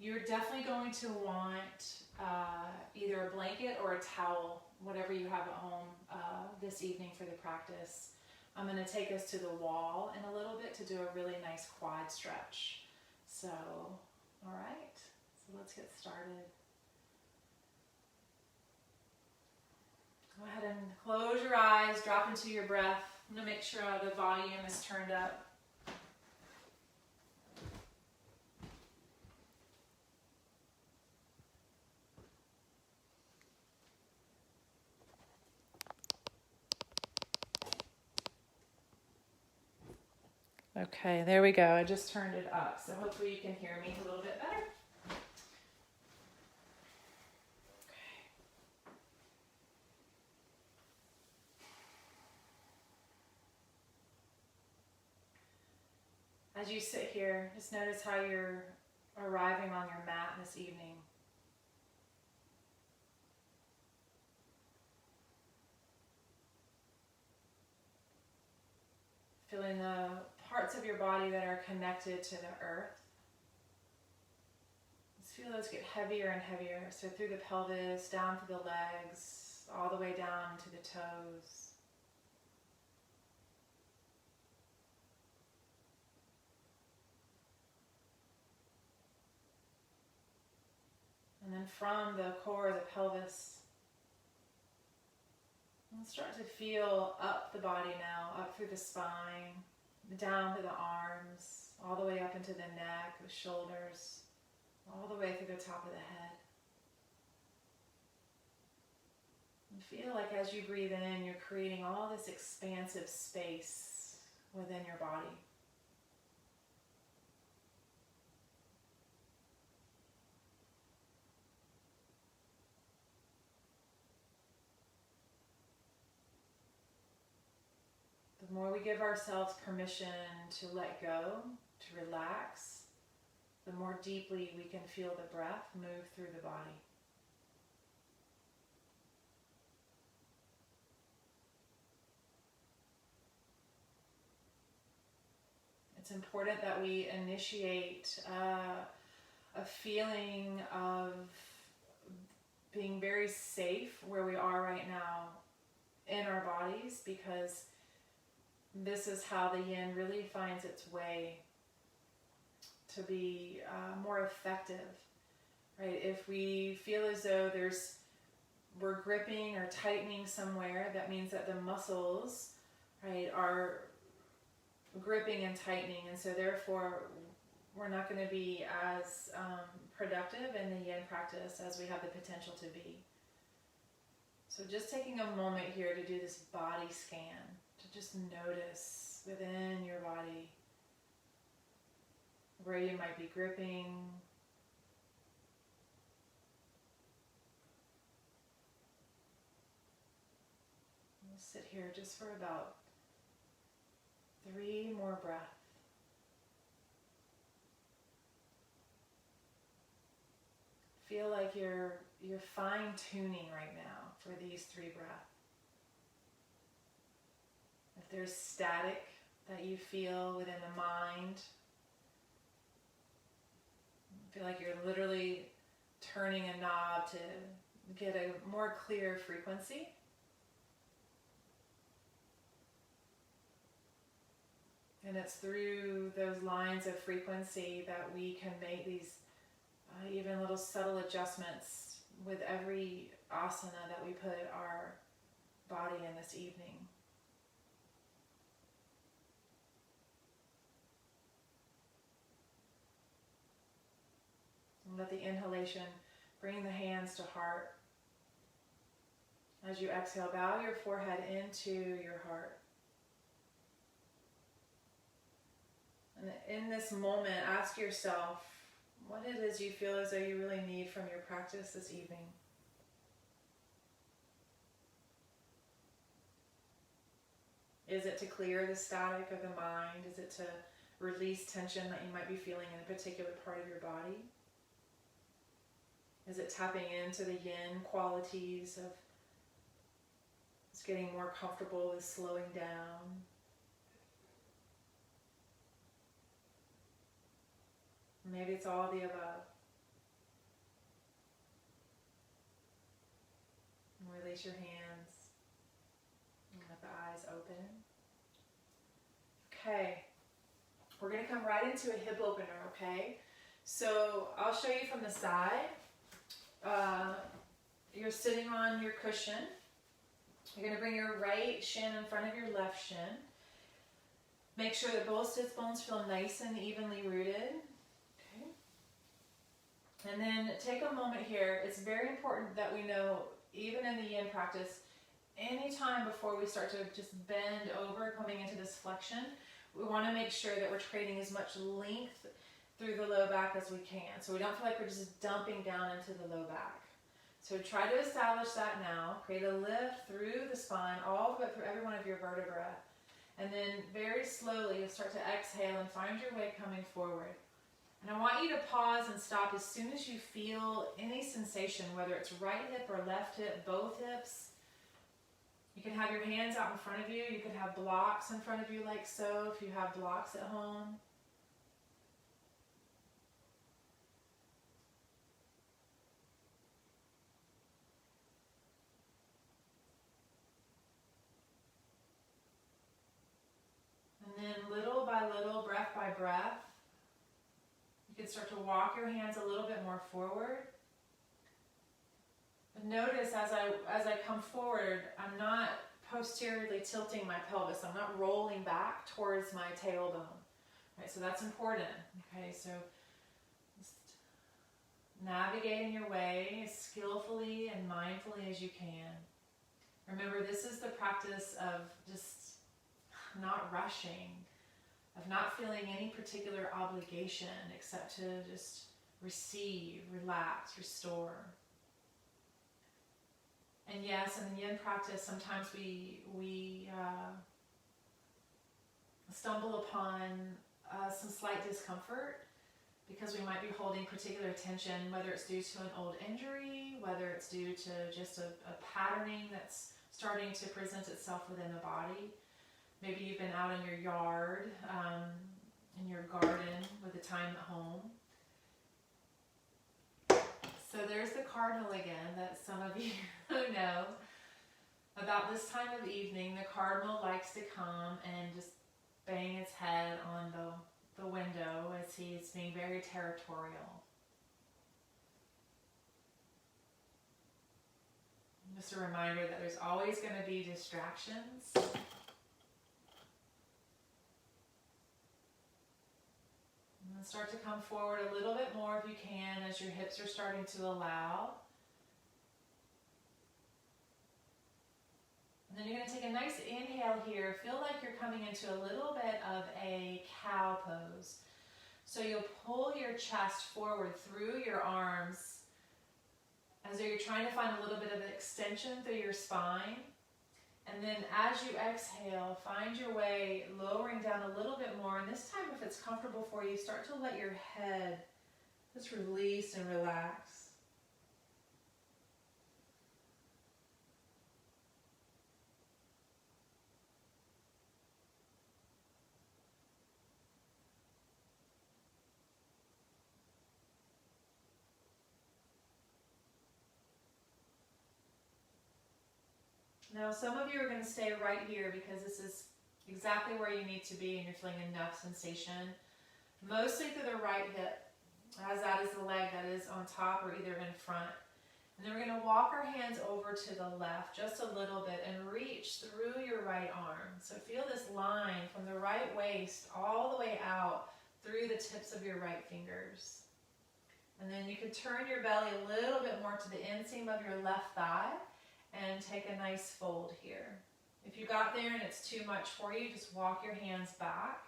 You're definitely going to want either a blanket or a towel, whatever you have at home this evening for the practice. I'm going to take us to the wall in a little bit to do a really nice quad stretch. So, all right, so let's get started. Go ahead and close your eyes, drop into your breath. I'm going to make sure the volume is turned up. Okay, there we go. I just turned it up, so hopefully you can hear me a little bit better. As you sit here, just notice how you're arriving on your mat this evening. Feeling the parts of your body that are connected to the earth. Just feel those get heavier and heavier. So through the pelvis, down to the legs, all the way down to the toes. And then from the core of the pelvis, and start to feel up the body now, up through the spine, down to the arms, all the way up into the neck, the shoulders, all the way through the top of the head. And feel like as you breathe in, you're creating all this expansive space within your body. The more we give ourselves permission to let go, to relax, the more deeply we can feel the breath move through the body. It's important that we initiate a feeling of being very safe where we are right now in our bodies, because this is how the yin really finds its way to be more effective, right? If we feel as though we're gripping or tightening somewhere, that means that the muscles, right, are gripping and tightening, and so therefore we're not going to be as productive in the yin practice as we have the potential to be. So just taking a moment here to do this body scan, to just notice within your body where you might be gripping, we'll sit here just for about 3 more breaths. Feel like you're fine-tuning right now for these 3 breaths. If there's static that you feel within the mind, feel like you're literally turning a knob to get a more clear frequency. And it's through those lines of frequency that we can make these even little subtle adjustments with every asana that we put our body in this evening. And let the inhalation bring the hands to heart. As you exhale, bow your forehead into your heart. And in this moment, ask yourself what it is you feel as though you really need from your practice this evening. Is it to clear the static of the mind? Is it to release tension that you might be feeling in a particular part of your body? Is it tapping into the yin qualities of just getting more comfortable with slowing down? Maybe it's all of the above. Release your hands and let the eyes open. Okay, we're going to come right into a hip opener, okay? So I'll show you from the side. You're sitting on your cushion. You're going to bring your right shin in front of your left shin. Make sure that both sits bones feel nice and evenly rooted. Okay. And then take a moment here. It's very important that we know, even in the yin practice, anytime before we start to just bend over, coming into this flexion, we want to make sure that we're creating as much length through the low back as we can. So we don't feel like we're just dumping down into the low back. So try to establish that now. Create a lift through the spine, all the way through every one of your vertebrae. And then very slowly you'll start to exhale and find your way coming forward. And I want you to pause and stop as soon as you feel any sensation, whether it's right hip or left hip, both hips. You can have your hands out in front of you. You could have blocks in front of you like so if you have blocks at home. And then little by little, breath by breath, you can start to walk your hands a little bit more forward. But notice as I come forward, I'm not posteriorly tilting my pelvis. I'm not rolling back towards my tailbone. Right, so that's important. Okay, so just navigating your way as skillfully and mindfully as you can. Remember, this is the practice of just not rushing, of not feeling any particular obligation except to just receive, relax, restore. And yes, in the yin practice, sometimes we stumble upon some slight discomfort because we might be holding particular tension, whether it's due to an old injury, whether it's due to just a patterning that's starting to present itself within the body. Maybe you've been out in your yard, in your garden with the time at home. So there's the cardinal again that some of you know. About this time of evening, the cardinal likes to come and just bang its head on the window as he's being very territorial. Just a reminder that there's always going to be distractions. And start to come forward a little bit more if you can as your hips are starting to allow. And then you're going to take a nice inhale here. Feel like you're coming into a little bit of a cow pose. So you'll pull your chest forward through your arms as though you're trying to find a little bit of extension through your spine. And then as you exhale, find your way lowering down a little bit more. And this time, if it's comfortable for you, start to let your head just release and relax. Now, some of you are going to stay right here because this is exactly where you need to be and you're feeling enough sensation. Mostly through the right hip, as that is the leg that is on top or either in front. And then we're going to walk our hands over to the left just a little bit and reach through your right arm. So feel this line from the right waist all the way out through the tips of your right fingers. And then you can turn your belly a little bit more to the inseam of your left thigh and take a nice fold here. If you got there and it's too much for you, just walk your hands back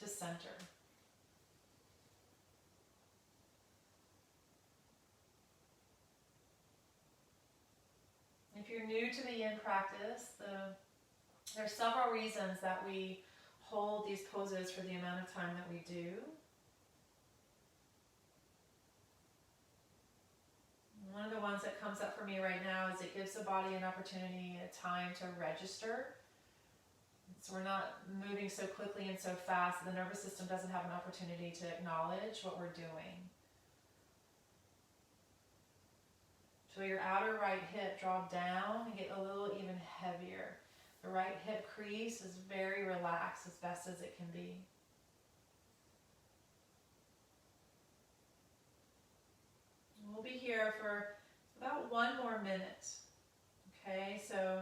to center. If you're new to the yin practice, there are several reasons that we hold these poses for the amount of time that we do. One of the ones that comes up for me right now is it gives the body an opportunity, a time to register. So we're not moving so quickly and so fast that the nervous system doesn't have an opportunity to acknowledge what we're doing. Feel your outer right hip drop down and get a little even heavier. The right hip crease is very relaxed as best as it can be. We'll be here for about 1 more minute. Okay, so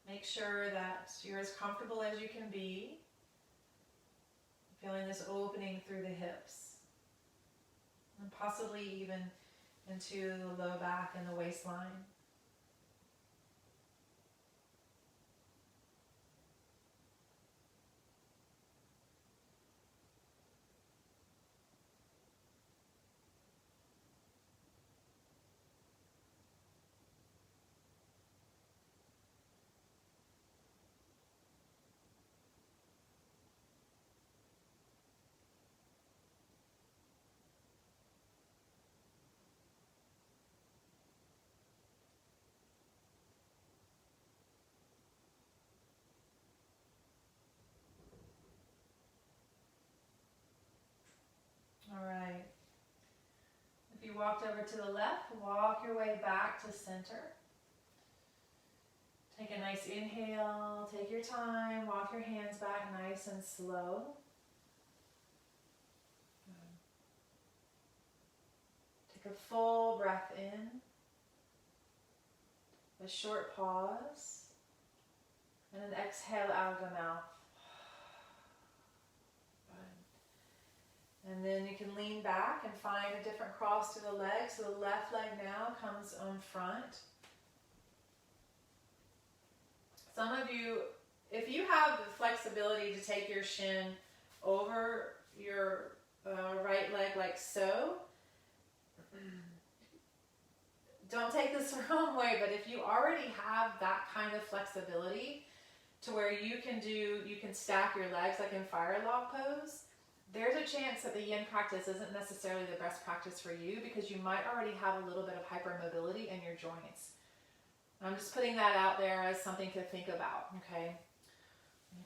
make sure that you're as comfortable as you can be. Feeling this opening through the hips. And possibly even into the low back and the waistline. All right. If you walked over to the left, walk your way back to center. Take a nice inhale, take your time, walk your hands back nice and slow. Take a full breath in, a short pause, and an exhale out of the mouth. And then you can lean back and find a different cross to the leg. So the left leg now comes on front. Some of you, if you have the flexibility to take your shin over your right leg like so, don't take this the wrong way, but if you already have that kind of flexibility to where you can stack your legs like in fire log pose, there's a chance that the yin practice isn't necessarily the best practice for you because you might already have a little bit of hypermobility in your joints. I'm just putting that out there as something to think about, okay?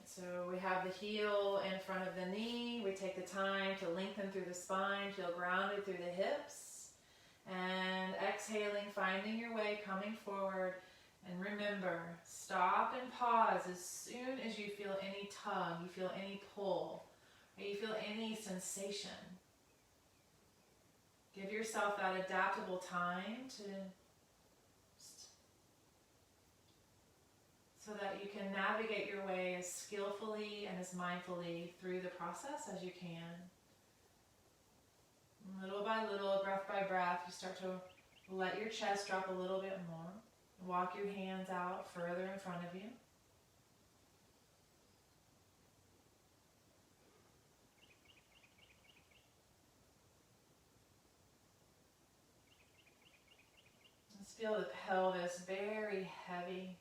So we have the heel in front of the knee. We take the time to lengthen through the spine, feel grounded through the hips. And exhaling, finding your way, coming forward. And remember, stop and pause as soon as you feel any tug, you feel any pull, or you feel any sensation. Give yourself that adaptable time so that you can navigate your way as skillfully and as mindfully through the process as you can. Little by little, breath by breath, you start to let your chest drop a little bit more. Walk your hands out further in front of you. Just feel the pelvis very heavy.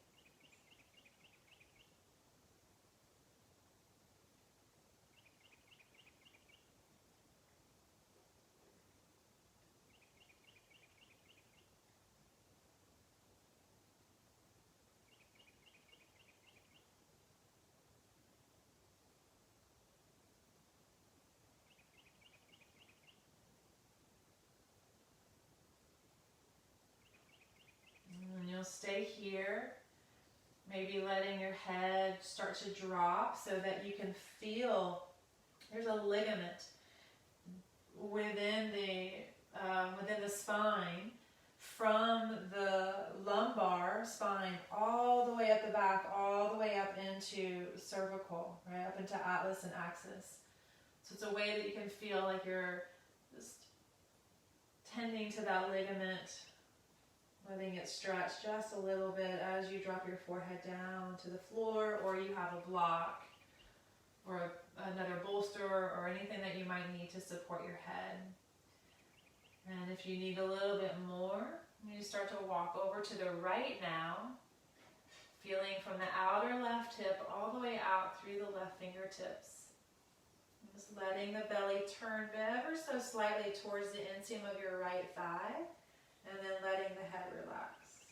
Stay here, maybe letting your head start to drop so that you can feel there's a ligament within the spine from the lumbar spine all the way up the back, all the way up into cervical, right up into atlas and axis. So it's a way that you can feel like you're just tending to that ligament, letting it stretch just a little bit as you drop your forehead down to the floor, or you have a block or another bolster or anything that you might need to support your head. And if you need a little bit more, you start to walk over to the right now, feeling from the outer left hip all the way out through the left fingertips. Just letting the belly turn ever so slightly towards the inseam of your right thigh. And then letting the head relax.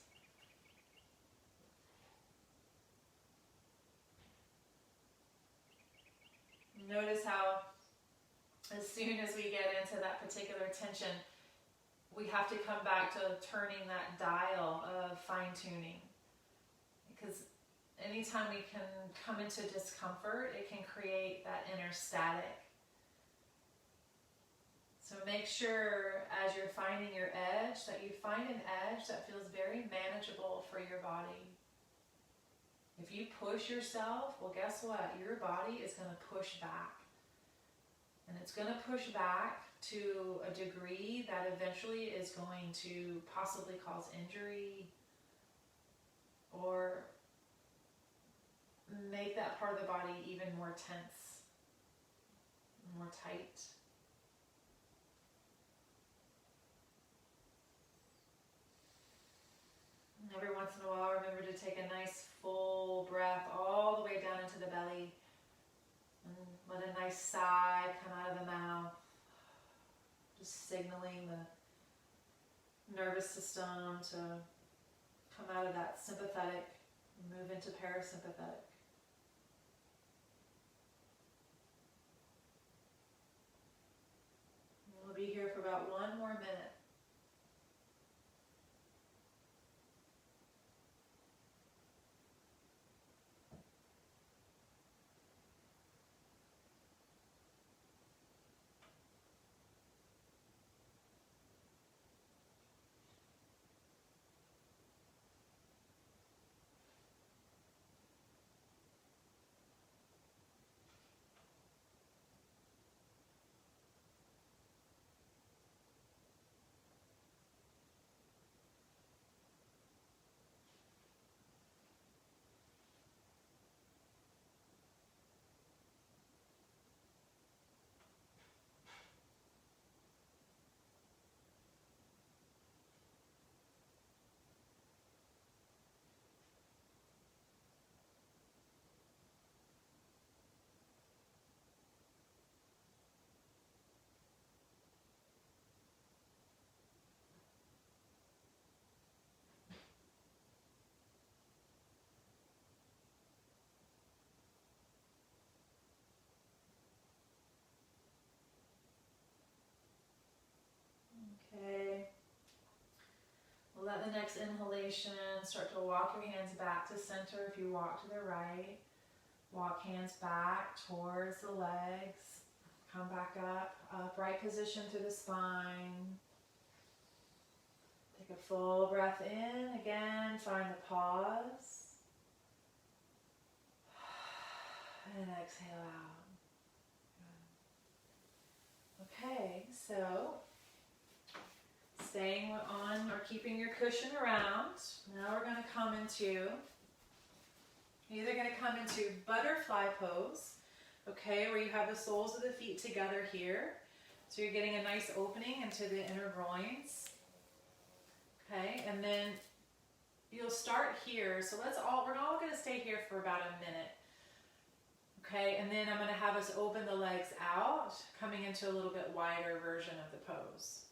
Notice how as soon as we get into that particular tension, we have to come back to turning that dial of fine-tuning. Because anytime we can come into discomfort, it can create that inner static. So make sure as you're finding your edge, that you find an edge that feels very manageable for your body. If you push yourself, well, guess what? Your body is going to push back. And it's going to push back to a degree that eventually is going to possibly cause injury or make that part of the body even more tense, more tight. And every once in a while, remember to take a nice full breath all the way down into the belly. And let a nice sigh come out of the mouth, just signaling the nervous system to come out of that sympathetic and move into parasympathetic. We'll be here for about 1 more minute. Okay. Let the next inhalation start to walk your hands back to center. If you walk to the right, walk hands back towards the legs. Come back up, upright position through the spine. Take a full breath in. Again, find the pause. And exhale out. Okay, so staying on or keeping your cushion around. Now we're going to come into, either going to come into butterfly pose, okay, where you have the soles of the feet together here. So you're getting a nice opening into the inner groins. Okay, and then you'll start here. So we're all going to stay here for about a minute. Okay, and then I'm going to have us open the legs out, coming into a little bit wider version of the pose.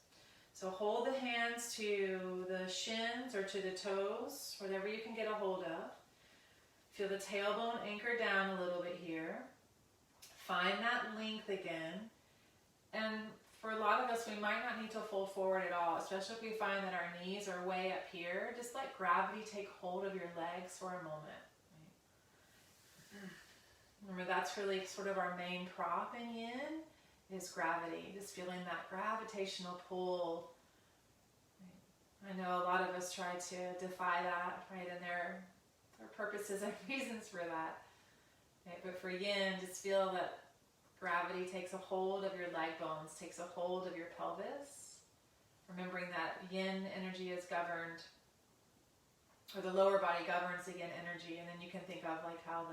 So hold the hands to the shins or to the toes, whatever you can get a hold of. Feel the tailbone anchor down a little bit here. Find that length again. And for a lot of us, we might not need to fold forward at all, especially if we find that our knees are way up here. Just let gravity take hold of your legs for a moment. Remember, that's really sort of our main prop in yin, is gravity. Just feeling that gravitational pull. I know a lot of us try to defy that, right? And there are purposes and reasons for that. Okay? But for yin, just feel that gravity takes a hold of your leg bones, takes a hold of your pelvis. Remembering that yin energy is governed, or the lower body governs the yin energy. And then you can think of like how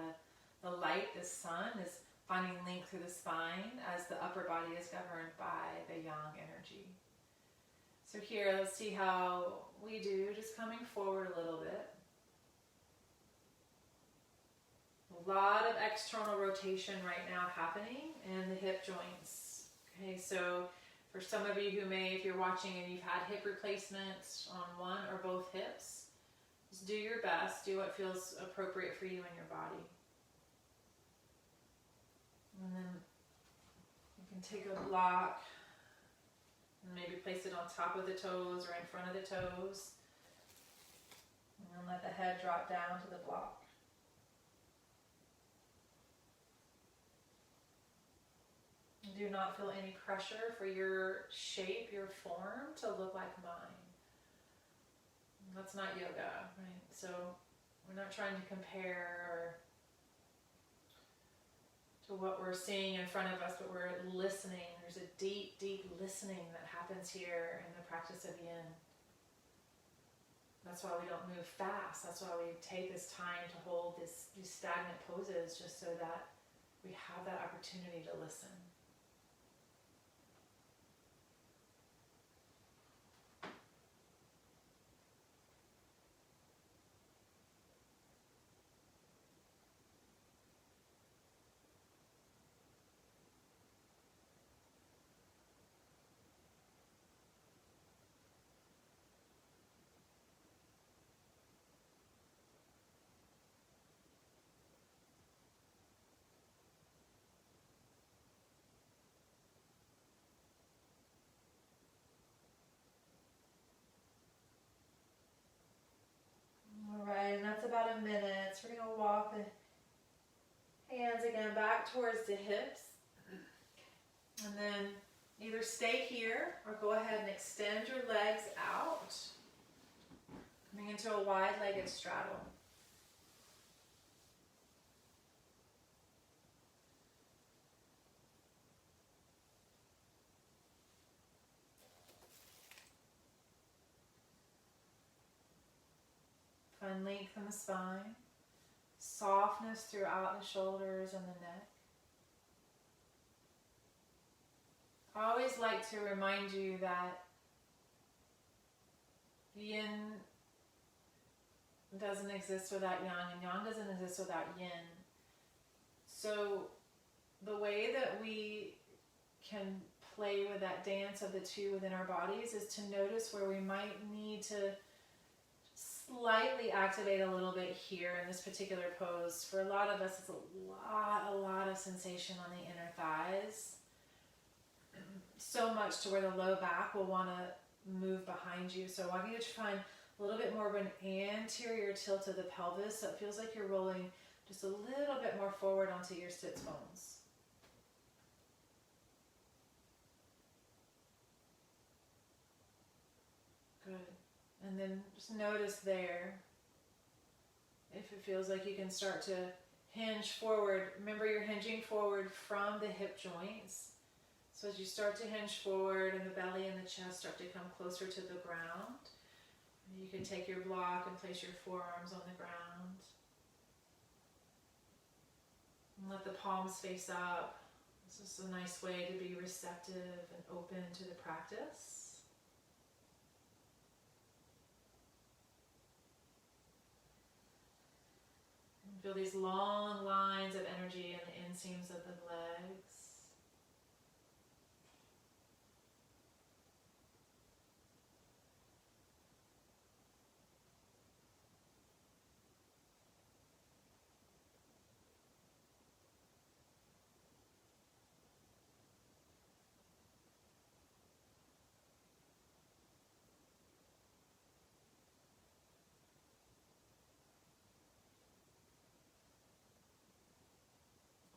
the light, the sun, is finding length through the spine as the upper body is governed by the yang energy. So here, let's see how we do, just coming forward a little bit. A lot of external rotation right now happening in the hip joints. Okay, so for some of you who may, if you're watching and you've had hip replacements on one or both hips, just do your best, do what feels appropriate for you and your body. And then you can take a block and maybe place it on top of the toes or in front of the toes. And then let the head drop down to the block. Do not feel any pressure for your shape, your form to look like mine. That's not yoga, right? So we're not trying to compare to what we're seeing in front of us, but we're listening. There's a deep, deep listening that happens here in the practice of yin. That's why we don't move fast. That's why we take this time to hold these stagnant poses, just so that we have that opportunity to listen. Alright, and that's about a minute. So we're going to walk the hands again back towards the hips. And then either stay here or go ahead and extend your legs out, coming into a wide-legged straddle. Find length in the spine, softness throughout the shoulders and the neck. I always like to remind you that yin doesn't exist without yang, and yang doesn't exist without yin. So the way that we can play with that dance of the two within our bodies is to notice where we might need to slightly activate a little bit here in this particular pose. For a lot of us, it's a lot of sensation on the inner thighs. So much to where the low back will want to move behind you. So I want you to find a little bit more of an anterior tilt of the pelvis, so it feels like you're rolling just a little bit more forward onto your sits bones. Good. And then just notice there, if it feels like you can start to hinge forward. Remember, you're hinging forward from the hip joints. So as you start to hinge forward and the belly and the chest start to come closer to the ground, you can take your block and place your forearms on the ground. And let the palms face up. This is a nice way to be receptive and open to the practice. And feel these long lines of energy in the inseams of the legs.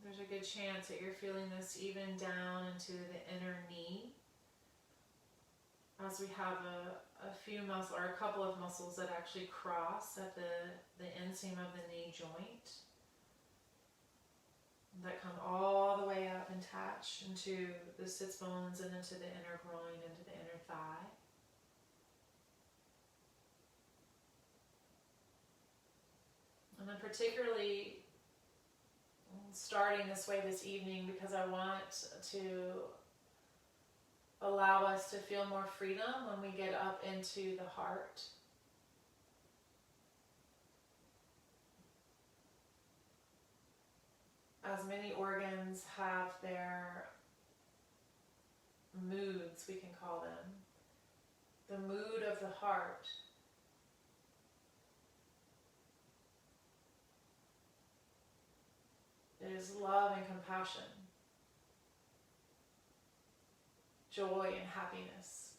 There's a good chance that you're feeling this even down into the inner knee, as we have a few muscles, or a couple of muscles that actually cross at the inseam of the knee joint, that come all the way up and attach into the sits bones and into the inner groin, into the inner thigh. And then particularly starting this way this evening, because I want to allow us to feel more freedom when we get up into the heart. As many organs have their moods, we can call them. The mood of the heart is love and compassion, joy and happiness.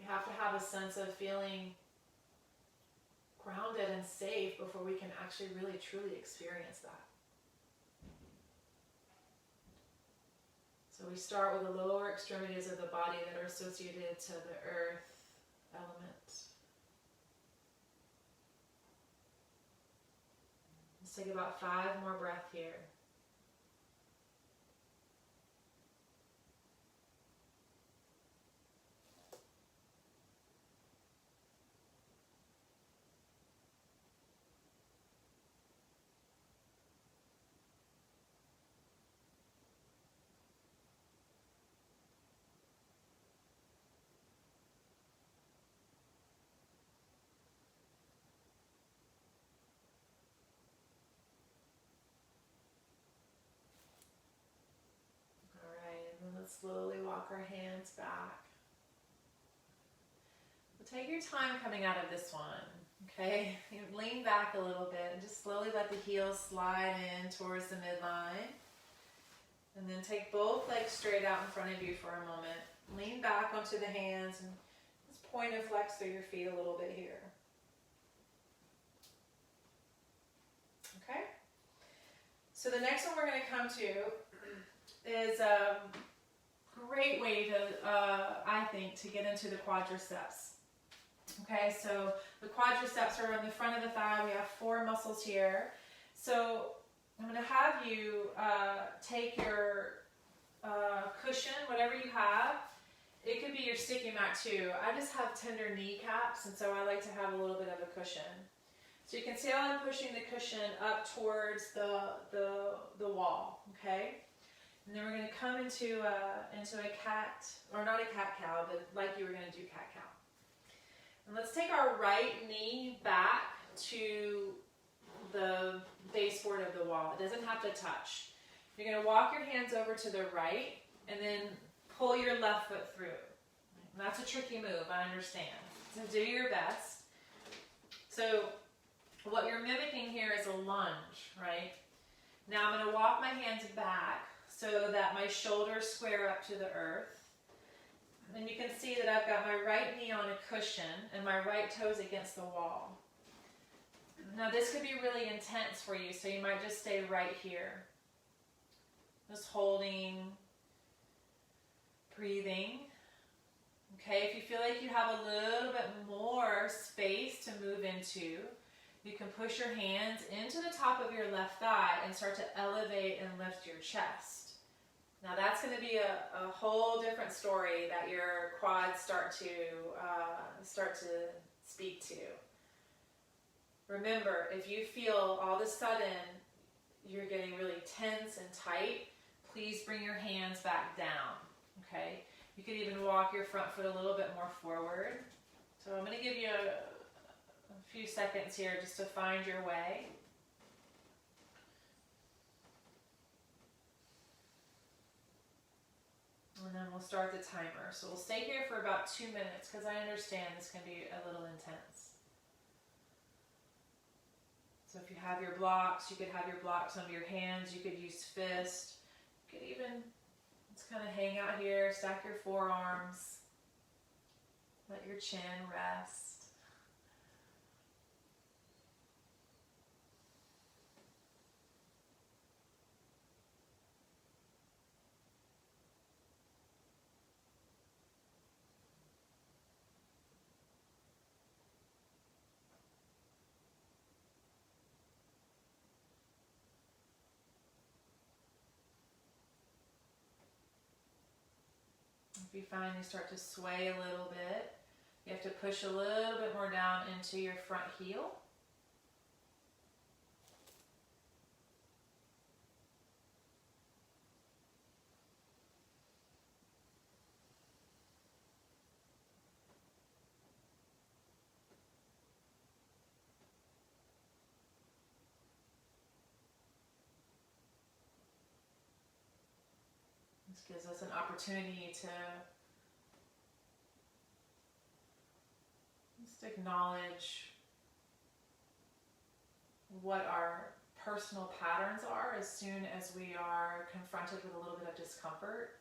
We have to have a sense of feeling grounded and safe before we can actually really truly experience that. So we start with the lower extremities of the body that are associated to the earth element. Let's take about 5 more breaths here. Let's slowly walk our hands back. Take your time coming out of this one, okay? You lean back a little bit and just slowly let the heels slide in towards the midline. And then take both legs straight out in front of you for a moment. Lean back onto the hands and just point and flex through your feet a little bit here. Okay? So the next one we're going to come to is great way to, I think, to get into the quadriceps. Okay, so the quadriceps are on the front of the thigh. We have 4 muscles here. So I'm going to have you take your cushion, whatever you have. It could be your sticky mat too. I just have tender kneecaps, and so I like to have a little bit of a cushion. So you can see how I'm pushing the cushion up towards the wall, okay? And then we're going to come into a cat, or not a cat-cow, but like you were going to do cat-cow. And let's take our right knee back to the baseboard of the wall. It doesn't have to touch. You're going to walk your hands over to the right and then pull your left foot through. And that's a tricky move, I understand. So do your best. So what you're mimicking here is a lunge, right? Now I'm going to walk my hands back so that my shoulders square up to the earth. And you can see that I've got my right knee on a cushion and my right toes against the wall. Now this could be really intense for you, so you might just stay right here. Just holding, breathing. Okay, if you feel like you have a little bit more space to move into, you can push your hands into the top of your left thigh and start to elevate and lift your chest. Now that's going to be a whole different story that your quads start to speak to. Remember, if you feel all of a sudden you're getting really tense and tight, please bring your hands back down, okay? You could even walk your front foot a little bit more forward. So I'm going to give you a few seconds here just to find your way. And then we'll start the timer. So we'll stay here for about 2 minutes because I understand this can be a little intense. So if you have your blocks, you could have your blocks under your hands. You could use fists. You could even just kind of hang out here, stack your forearms. Let your chin rest. If you find you start to sway a little bit, you have to push a little bit more down into your front heel. This gives us an opportunity to just acknowledge what our personal patterns are as soon as we are confronted with a little bit of discomfort.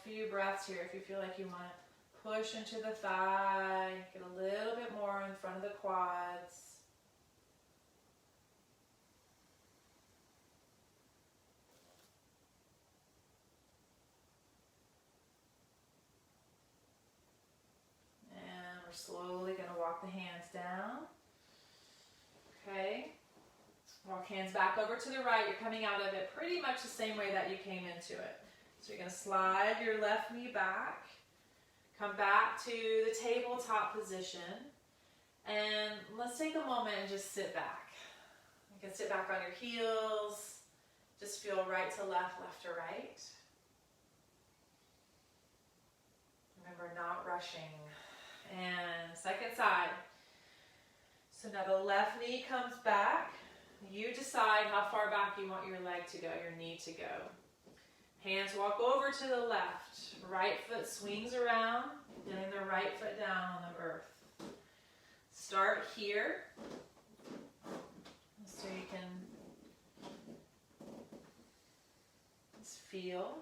few breaths here. If you feel like you want to push into the thigh, get a little bit more in front of the quads. And we're slowly going to walk the hands down. Okay. Walk hands back over to the right. You're coming out of it pretty much the same way that you came into it. So you're going to slide your left knee back. Come back to the tabletop position. And let's take a moment and just sit back. You can sit back on your heels. Just feel right to left, left to right. Remember, not rushing. And second side. So now the left knee comes back. You decide how far back you want your leg to go, your knee to go. Hands walk over to the left. Right foot swings around, getting the right foot down on the earth. Start here. So you can just feel.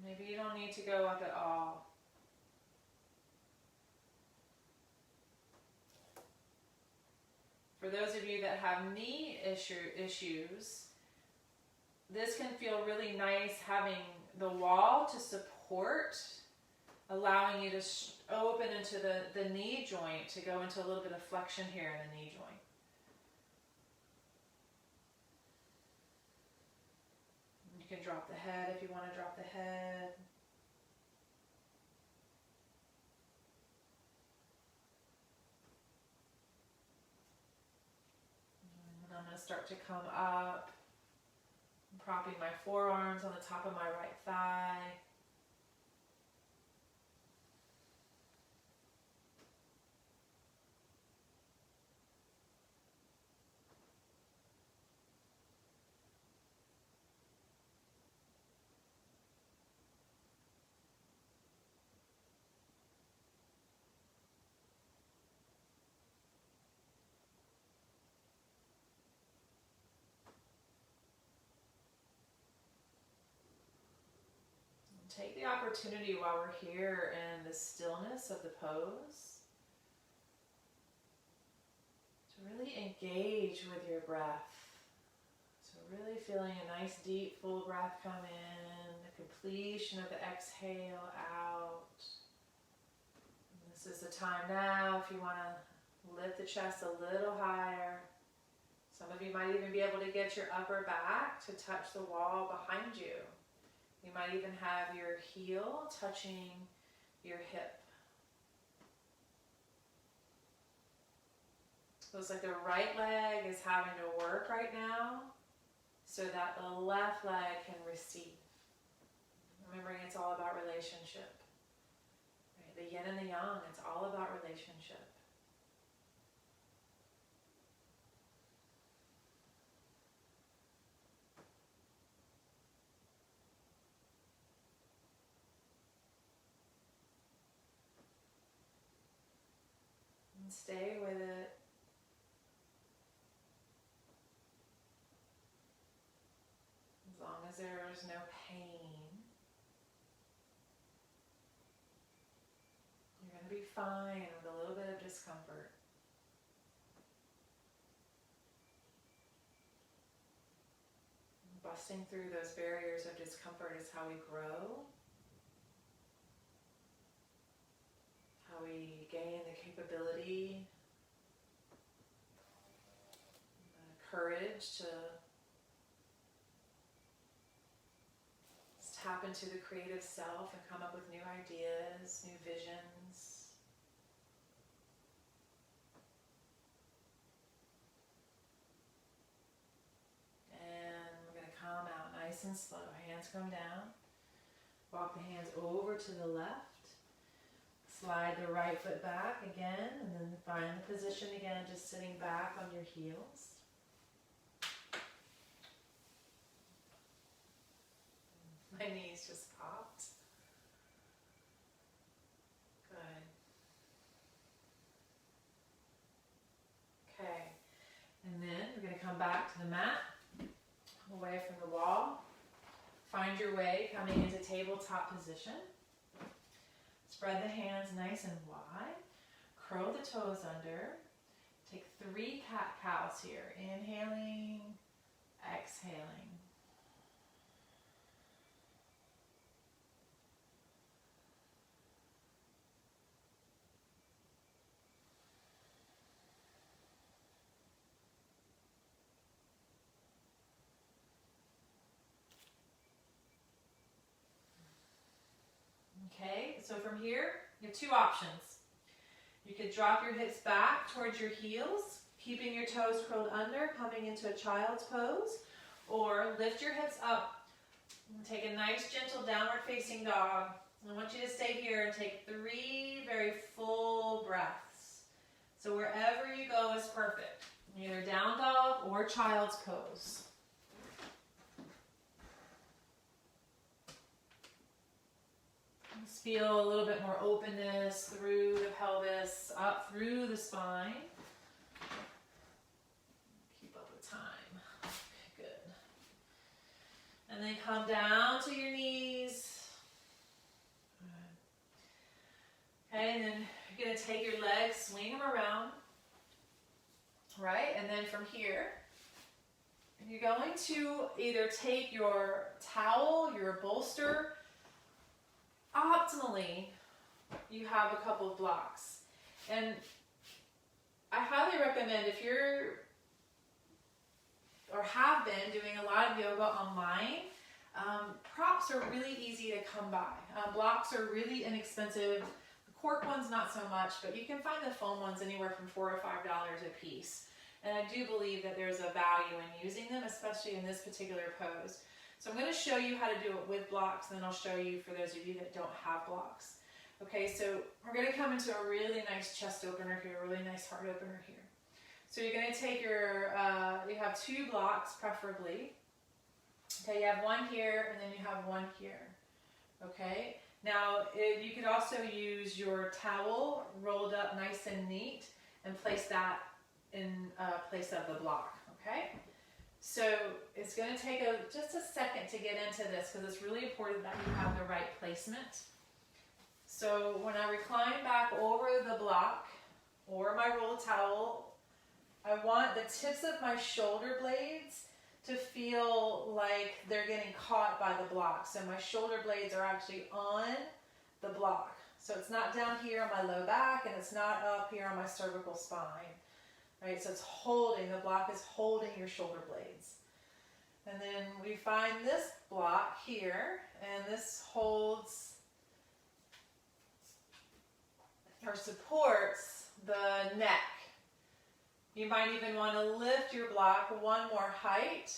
Maybe you don't need to go up at all. For those of you that have knee issues, this can feel really nice having the wall to support, allowing you to open into the knee joint to go into a little bit of flexion here in the knee joint. You can drop the head if you want to drop the head. And I'm going to start to come up. I'm propping my forearms on the top of my right thigh. Take the opportunity while we're here in the stillness of the pose to really engage with your breath. So really feeling a nice deep full breath come in, the completion of the exhale out. And this is the time now if you want to lift the chest a little higher. Some of you might even be able to get your upper back to touch the wall behind you. You might even have your heel touching your hip. Looks like the right leg is having to work right now so that the left leg can receive. Remembering it's all about relationship. Right? The yin and the yang, it's all about relationship. Stay with it. As long as there's no pain, you're going to be fine with a little bit of discomfort. Busting through those barriers of discomfort is how we grow. How we gain the capability, the courage to tap into the creative self and come up with new ideas, new visions. And we're going to come out nice and slow. Hands come down. Walk the hands over to the left. Slide the right foot back again, and then find the position again, just sitting back on your heels. My knees just popped. Good. Okay, and then we're going to come back to the mat, away from the wall. find your way coming into tabletop position. Spread the hands nice and wide. Curl the toes under. Take 3 cat-cows here. Inhaling, exhaling. Okay, so from here, you have 2 options. You could drop your hips back towards your heels, keeping your toes curled under, coming into a child's pose, or lift your hips up and take a nice gentle downward facing dog. I want you to stay here and take 3 very full breaths. So wherever you go is perfect, either down dog or child's pose. Just feel a little bit more openness through the pelvis, up through the spine. Keep up with time. Okay, good. And then come down to your knees. Okay, and then you're going to take your legs, swing them around. Right, and then from here, you're going to either take your towel, your bolster. Optimally, you have a couple of blocks. And I highly recommend, if you're or have been doing a lot of yoga online, props are really easy to come by. Blocks are really inexpensive. The cork ones not so much, but you can find the foam ones anywhere from $4 or $5 a piece. And I do believe that there's a value in using them, especially in this particular pose. So I'm going to show you how to do it with blocks, and then I'll show you for those of you that don't have blocks. Okay, so we're going to come into a really nice chest opener here, a really nice heart opener here. So you're going to take your, you have 2 blocks preferably. Okay, you have one here, and then you have one here. Okay, now you could also use your towel rolled up nice and neat and place that in place of the block. Okay. So it's going to take just a second to get into this because it's really important that you have the right placement. So when I recline back over the block or my rolled towel, I want the tips of my shoulder blades to feel like they're getting caught by the block. So my shoulder blades are actually on the block. So it's not down here on my low back and it's not up here on my cervical spine. Right, so it's holding, the block is holding your shoulder blades. And then we find this block here, and this holds or supports the neck. You might even want to lift your block one more height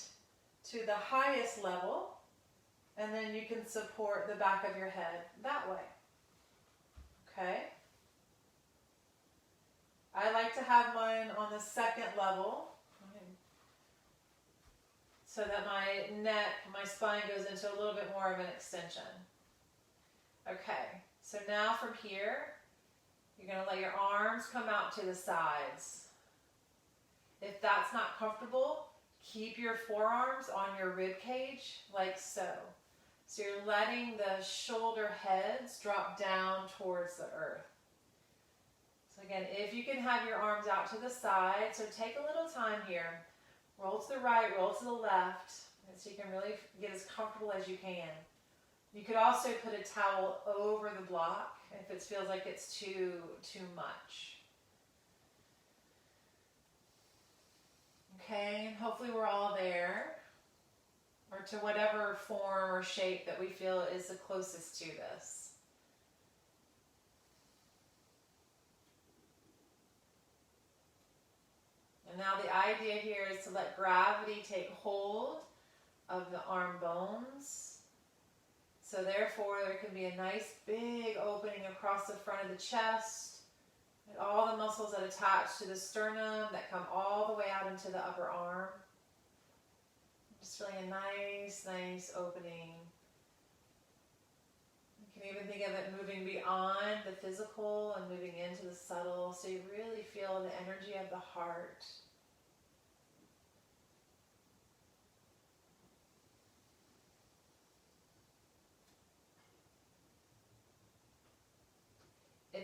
to the highest level, and then you can support the back of your head that way. Okay? I like to have mine on the 2nd level so that my neck, my spine goes into a little bit more of an extension. Okay, so now from here, you're going to let your arms come out to the sides. If that's not comfortable, keep your forearms on your rib cage like so. So you're letting the shoulder heads drop down towards the earth. So again, if you can have your arms out to the side, so take a little time here. Roll to the right, roll to the left, so you can really get as comfortable as you can. You could also put a towel over the block if it feels like it's too much. Okay, and hopefully we're all there, or to whatever form or shape that we feel is the closest to this. And now the idea here is to let gravity take hold of the arm bones. So therefore there can be a nice big opening across the front of the chest. And all the muscles that attach to the sternum that come all the way out into the upper arm. Just feeling a nice opening. You can even think of it moving beyond the physical and moving into the subtle, so you really feel the energy of the heart.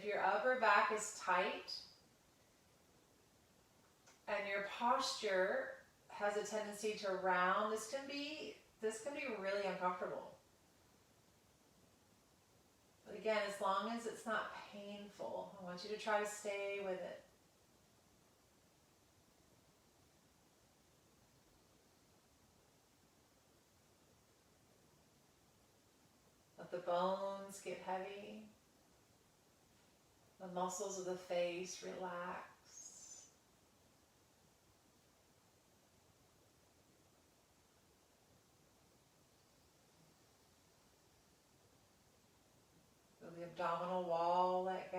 If your upper back is tight and your posture has a tendency to round, this can be really uncomfortable. But again, as long as it's not painful, I want you to try to stay with it. Let the bones get heavy. The muscles of the face relax. The abdominal wall let go.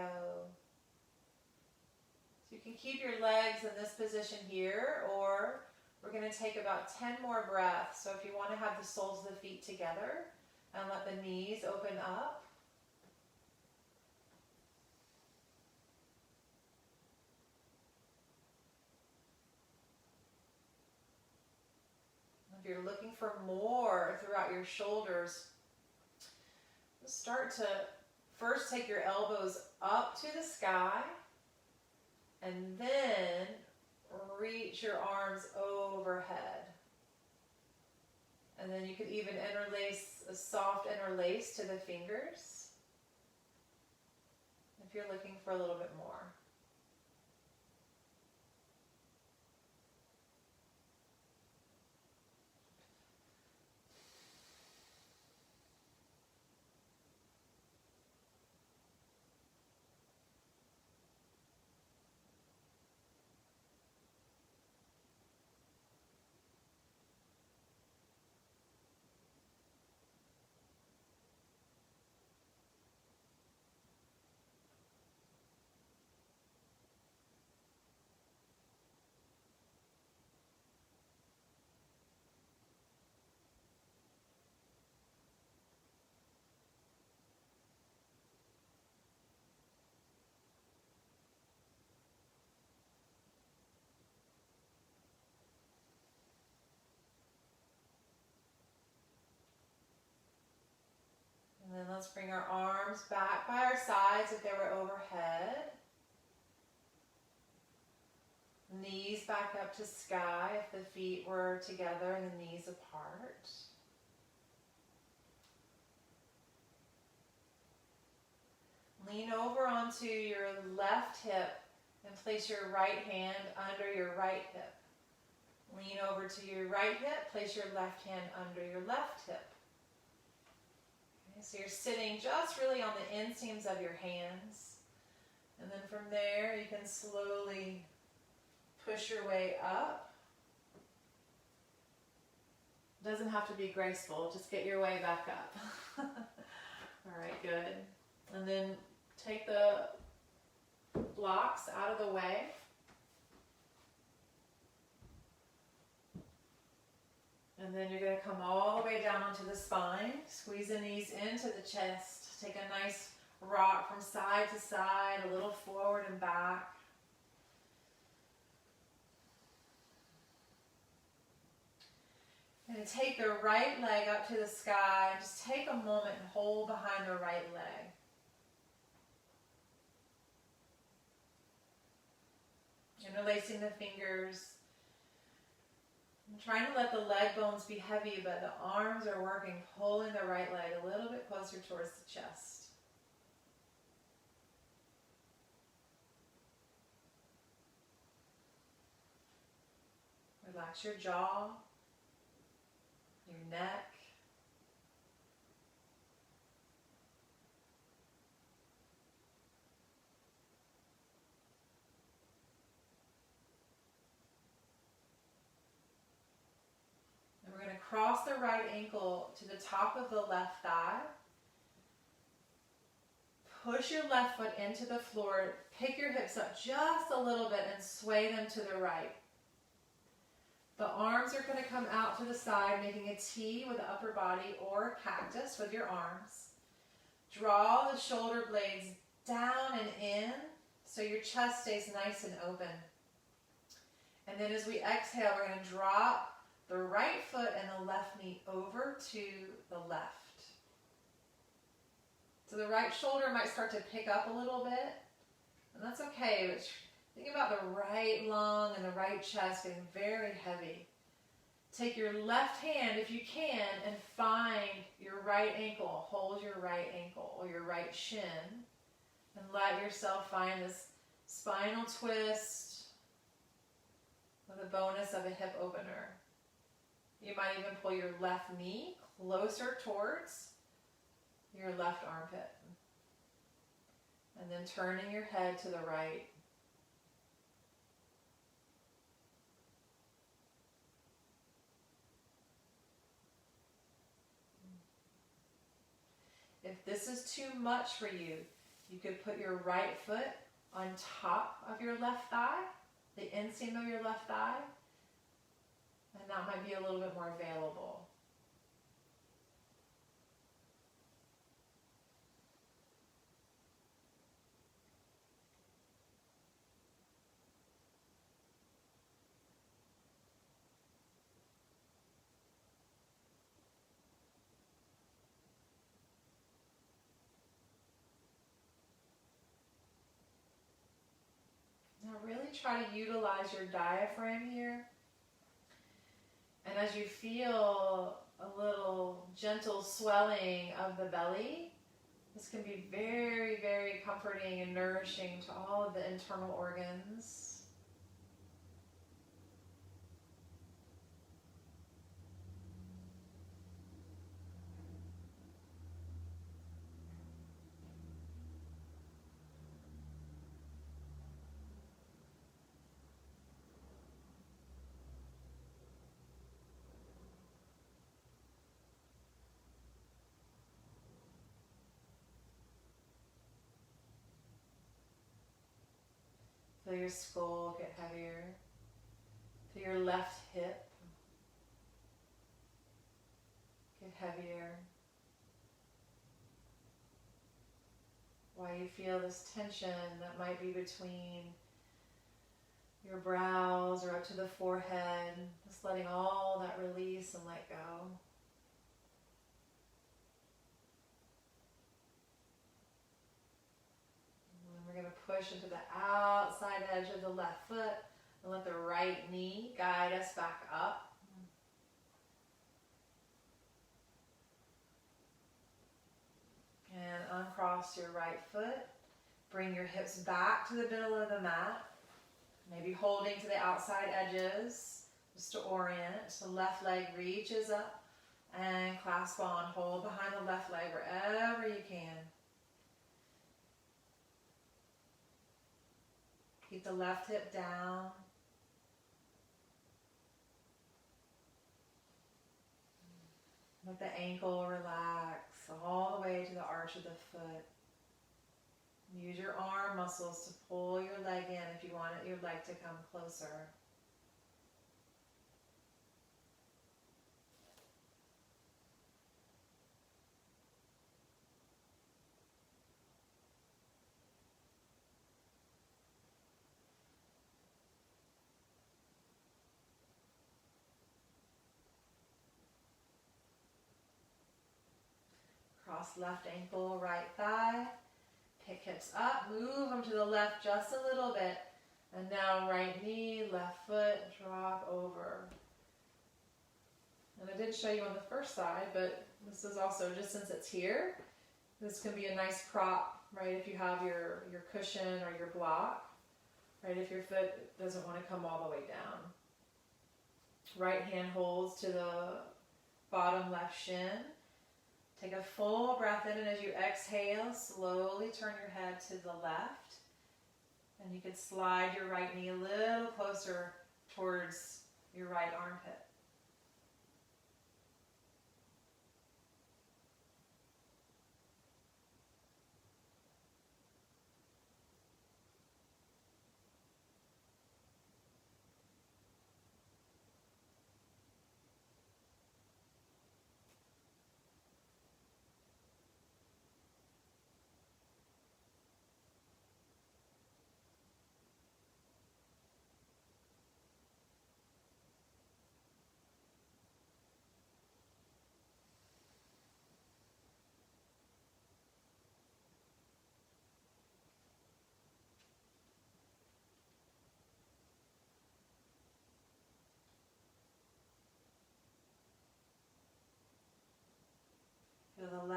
So you can keep your legs in this position here, or we're going to take about 10 more breaths. So if you want to have the soles of the feet together and let the knees open up. If you're looking for more throughout your shoulders, start to first take your elbows up to the sky and then reach your arms overhead. And then you could even interlace a soft interlace to the fingers if you're looking for a little bit more. And then let's bring our arms back by our sides if they were overhead. Knees back up to sky if the feet were together and the knees apart. Lean over onto your left hip and place your right hand under your right hip. Lean over to your right hip, place your left hand under your left hip. So you're sitting just really on the inseams of your hands. And then from there, you can slowly push your way up. Doesn't have to be graceful, just get your way back up. All right, good. And then take the blocks out of the way. And then you're going to come all the way down onto the spine. Squeeze the knees into the chest. Take a nice rock from side to side, a little forward and back. And take the right leg up to the sky. Just take a moment and hold behind the right leg. Interlacing the fingers. I'm trying to let the leg bones be heavy, but the arms are working, pulling the right leg a little bit closer towards the chest. Relax your jaw, your neck. We're going to cross the right ankle to the top of the left thigh. Push your left foot into the floor. Pick your hips up just a little bit and sway them to the right. The arms are going to come out to the side, making a T with the upper body or a cactus with your arms. Draw the shoulder blades down and in so your chest stays nice and open. And then as we exhale, we're going to drop the right foot and the left knee over to the left. So the right shoulder might start to pick up a little bit, and that's okay. But think about the right lung and the right chest getting very heavy. Take your left hand, if you can, and find your right ankle. Hold your right ankle or your right shin, and let yourself find this spinal twist with a bonus of a hip opener. You might even pull your left knee closer towards your left armpit. And then turning your head to the right. If this is too much for you, you could put your right foot on top of your left thigh, the inseam of your left thigh, and that might be a little bit more available. Now really try to utilize your diaphragm here. And as you feel a little gentle swelling of the belly, this can be very, very comforting and nourishing to all of the internal organs. Feel your skull get heavier. Feel your left hip get heavier. While you feel this tension that might be between your brows or up to the forehead, just letting all that release and let go. We're going to push into the outside edge of the left foot and let the right knee guide us back up. And uncross your right foot. Bring your hips back to the middle of the mat. Maybe holding to the outside edges just to orient. The left leg reaches up and clasp on. Hold behind the left leg wherever you can. Keep the left hip down. Let the ankle relax all the way to the arch of the foot. Use your arm muscles to pull your leg in if you want your leg to come closer. Cross left ankle, right thigh. Pick hips up, move them to the left just a little bit. And now right knee, left foot, drop over. And I did show you on the first side, but this is also, just since it's here, this can be a nice prop, right? If you have your cushion or your block, right? If your foot doesn't want to come all the way down. Right hand holds to the bottom left shin. Take a full breath in, and as you exhale, slowly turn your head to the left. And you can slide your right knee a little closer towards your right armpit.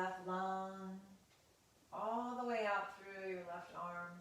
left lung, all the way out through your left arm.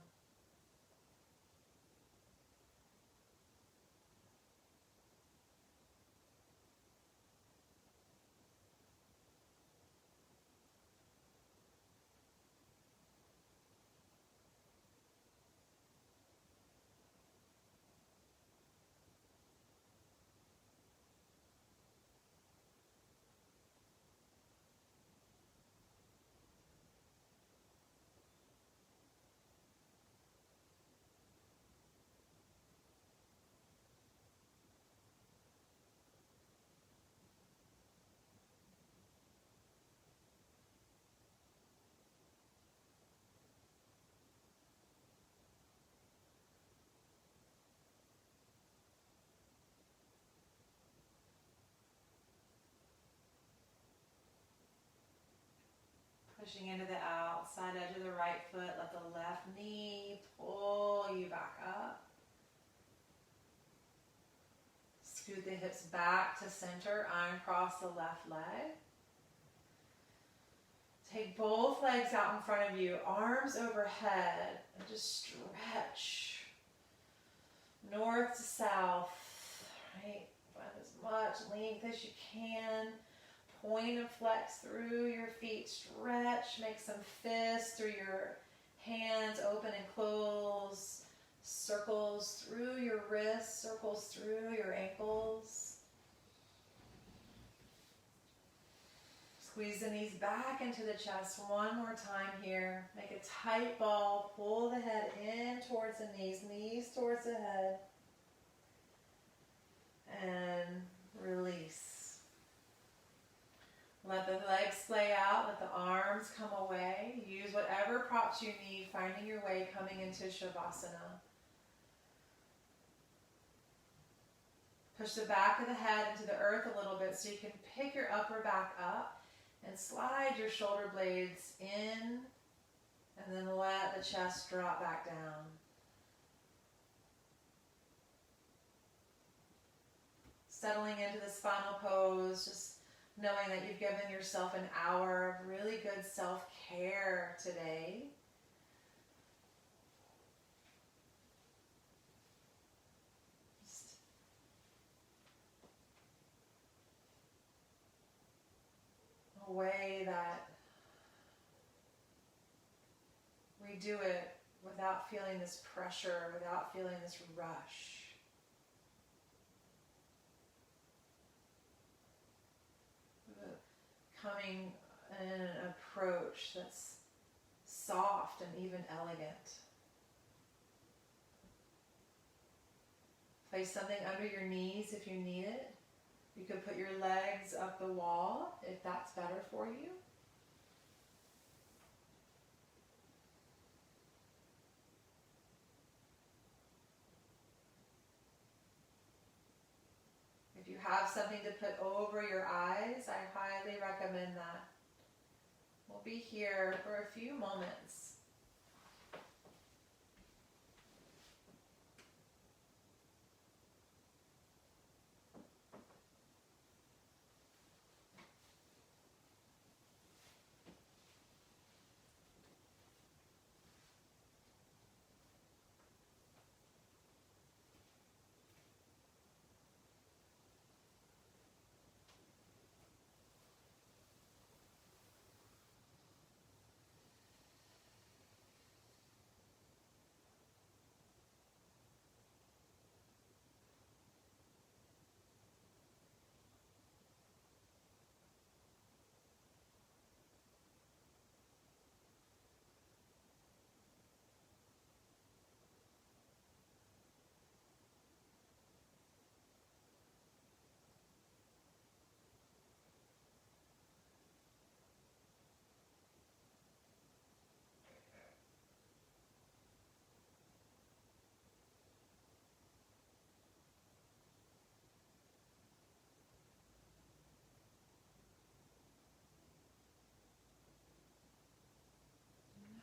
Pushing into the outside edge of the right foot, let the left knee pull you back up. Scoot the hips back to center, iron cross the left leg. Take both legs out in front of you, arms overhead, and just stretch north to south, right? Find as much length as you can. Point and flex through your feet, stretch, make some fists through your hands, open and close, circles through your wrists, circles through your ankles. Squeeze the knees back into the chest one more time here. Make a tight ball, pull the head in towards the knees, knees towards the head, and release. Let the legs splay out, let the arms come away. Use whatever props you need, finding your way, coming into Shavasana. Push the back of the head into the earth a little bit so you can pick your upper back up and slide your shoulder blades in, and then let the chest drop back down. Settling into the spinal pose, just knowing that you've given yourself an hour of really good self-care today. Just a way that we do it without feeling this pressure, without feeling this rush. Coming in an approach that's soft and even elegant. Place something under your knees if you need it. You could put your legs up the wall if that's better for you. If you have something to put over your eyes, I highly recommend that. We'll be here for a few moments.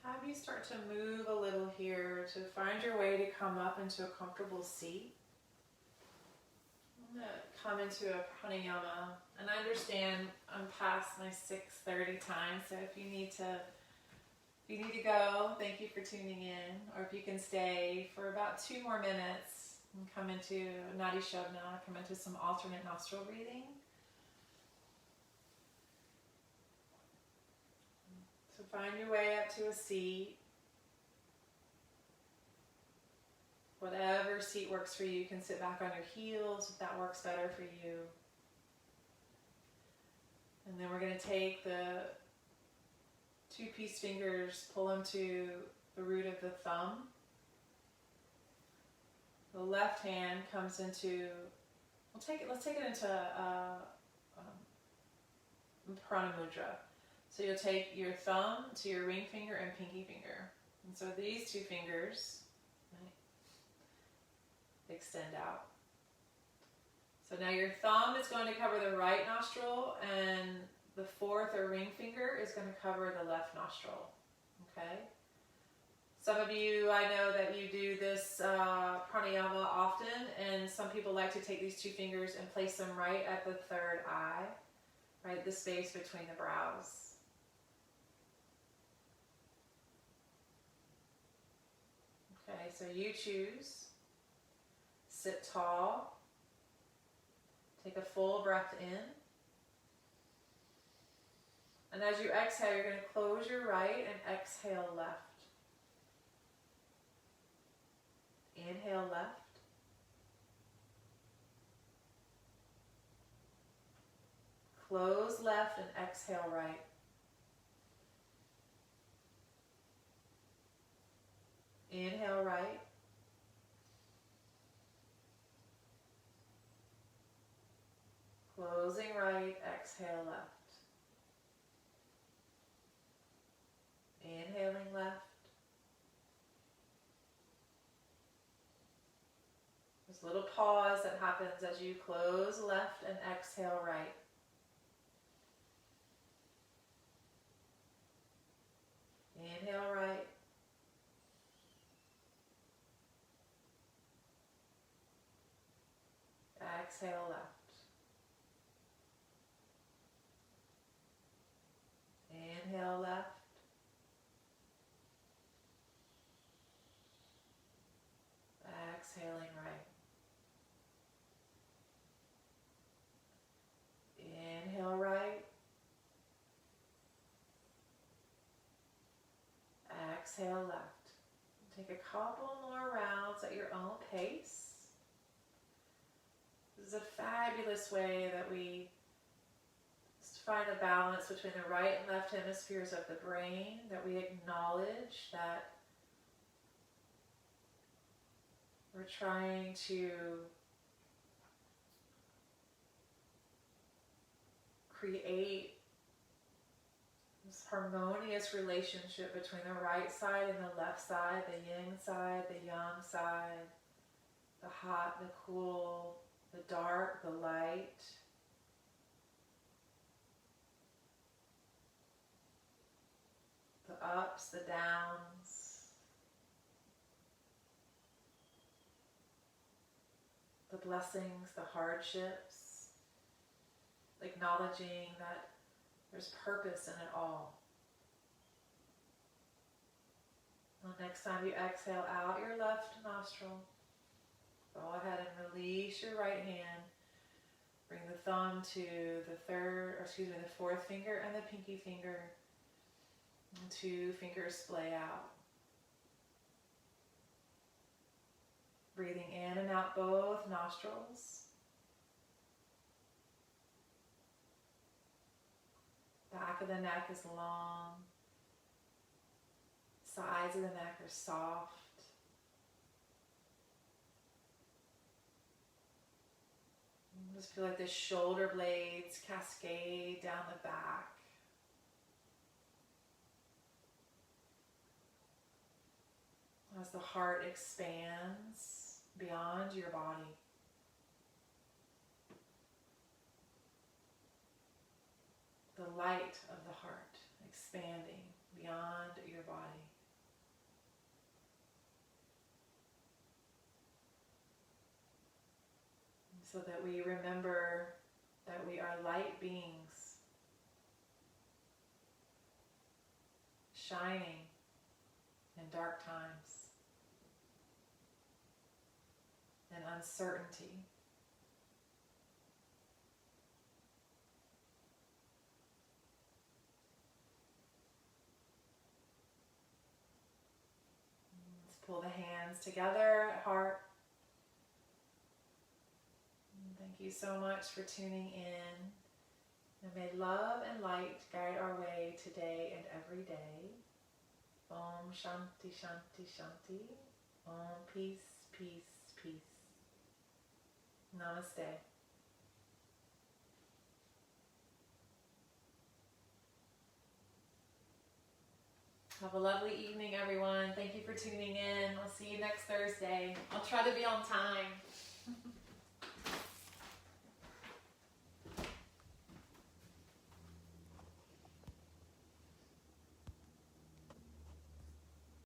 Have you start to move a little here to find your way to come up into a comfortable seat. I'm going to come into a pranayama, and I understand I'm past my 6:30 time, so if you need to go, thank you for tuning in, or if you can stay for about 2 more minutes and come into Nadi Shodhana, come into some alternate nostril breathing. So find your way up to a seat. Whatever seat works for you. You can sit back on your heels if that works better for you. And then we're going to take the 2 peace fingers, pull them to the root of the thumb. The left hand comes into, let's take it into Prana Mudra. So you'll take your thumb to your ring finger and pinky finger. And so these 2 fingers extend out. So now your thumb is going to cover the right nostril, and the 4th or ring finger is going to cover the left nostril. Okay? Some of you, I know that you do this pranayama often, and some people like to take these 2 fingers and place them right at the 3rd eye, right, the space between the brows. Okay, so you choose. Sit tall. Take a full breath in. And as you exhale, you're going to close your right and exhale left. Inhale left. Close left and exhale right. Inhale right. Closing right, exhale left. Inhaling left. There's a little pause that happens as you close left and exhale right. Inhale right. Exhale left. Inhale left. Exhaling right. Inhale right. Exhale left. Take a couple more rounds at your own pace. This is a fabulous way that we find a balance between the right and left hemispheres of the brain, that we acknowledge that we're trying to create this harmonious relationship between the right side and the left side, the yin side, the yang side, the hot, the cool, the dark, the light. The ups, the downs, the blessings, the hardships, acknowledging that there's purpose in it all. Well, next time you exhale out your left nostril, go ahead and release your right hand. Bring the thumb to the 4th finger and the pinky finger. And 2 fingers splay out. Breathing in and out both nostrils. Back of the neck is long. Sides of the neck are soft. Just feel like the shoulder blades cascade down the back. As the heart expands beyond your body. The light of the heart expanding beyond your body. so that we remember that we are light beings, shining in dark times and uncertainty. Let's pull the hands together at heart. Thank you so much for tuning in. And may love and light guide our way today and every day. Om Shanti Shanti Shanti. Om Peace, Peace, Peace. Namaste. Have a lovely evening, everyone. Thank you for tuning in. I'll see you next Thursday. I'll try to be on time.